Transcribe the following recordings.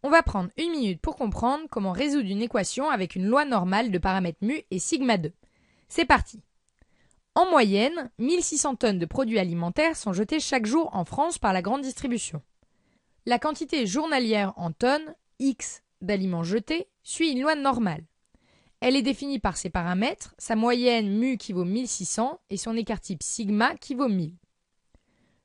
On va prendre une minute pour comprendre comment résoudre une équation avec une loi normale de paramètres mu et sigma 2. C'est parti. En moyenne, 1600 tonnes de produits alimentaires sont jetées chaque jour en France par la grande distribution. La quantité journalière en tonnes, X, d'aliments jetés, suit une loi normale. Elle est définie par ses paramètres, sa moyenne mu qui vaut 1600 et son écart type sigma qui vaut 1000.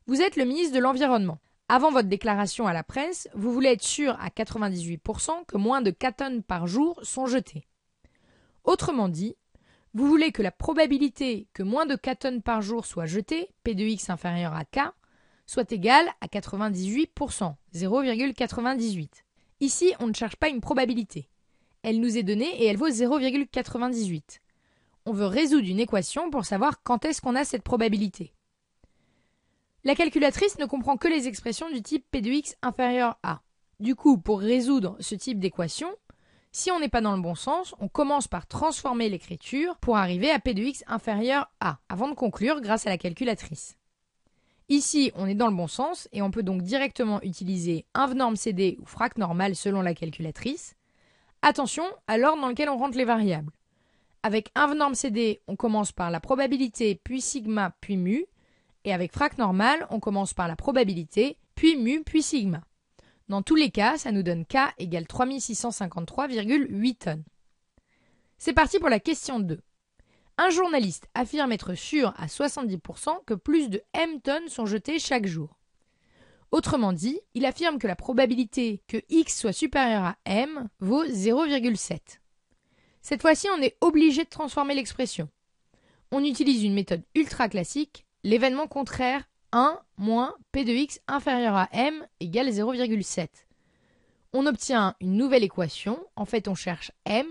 Vous êtes le ministre de l'Environnement. Avant votre déclaration à la presse, vous voulez être sûr à 98% que moins de 4 tonnes par jour sont jetées. Autrement dit, vous voulez que la probabilité que moins de 4 tonnes par jour soient jetées, P de X inférieur à K, soit égale à 98%, 0,98. Ici, on ne cherche pas une probabilité. Elle nous est donnée et elle vaut 0,98. On veut résoudre une équation pour savoir quand est-ce qu'on a cette probabilité. La calculatrice ne comprend que les expressions du type P de X inférieur à. Du coup, pour résoudre ce type d'équation, si on n'est pas dans le bon sens, on commence par transformer l'écriture pour arriver à P de X inférieur à, avant de conclure grâce à la calculatrice. Ici, on est dans le bon sens et on peut donc directement utiliser inv norme CD ou frac normal selon la calculatrice. Attention à l'ordre dans lequel on rentre les variables. Avec inv norme CD, on commence par la probabilité, puis sigma, puis mu. Et avec frac normal, on commence par la probabilité, puis mu, puis sigma. Dans tous les cas, ça nous donne K égale 3653,8 tonnes. C'est parti pour la question 2. Un journaliste affirme être sûr à 70% que plus de M tonnes sont jetées chaque jour. Autrement dit, il affirme que la probabilité que X soit supérieur à M vaut 0,7. Cette fois-ci, on est obligé de transformer l'expression. On utilise une méthode ultra classique, l'événement contraire 1 moins P de X inférieur à M égale 0,7. On obtient une nouvelle équation, en fait on cherche M,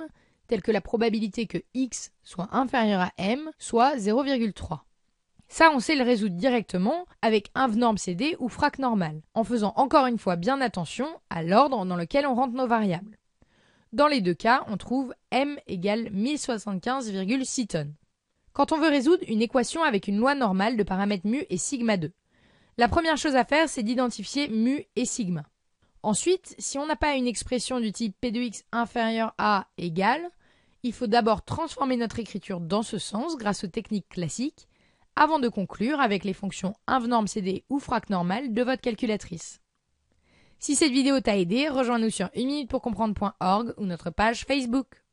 telle que la probabilité que X soit inférieur à M, soit 0,3. Ça, on sait le résoudre directement avec inv norme CD ou frac normal, en faisant encore une fois bien attention à l'ordre dans lequel on rentre nos variables. Dans les deux cas, on trouve M égale 1075,6 tonnes. Quand on veut résoudre une équation avec une loi normale de paramètres mu et sigma 2, la première chose à faire, c'est d'identifier mu et sigma. Ensuite, si on n'a pas une expression du type P de X inférieur à égale, il faut d'abord transformer notre écriture dans ce sens grâce aux techniques classiques, avant de conclure avec les fonctions inv norme CD ou frac normal de votre calculatrice. Si cette vidéo t'a aidé, rejoins-nous sur 1minutepourcomprendre.org ou notre page Facebook.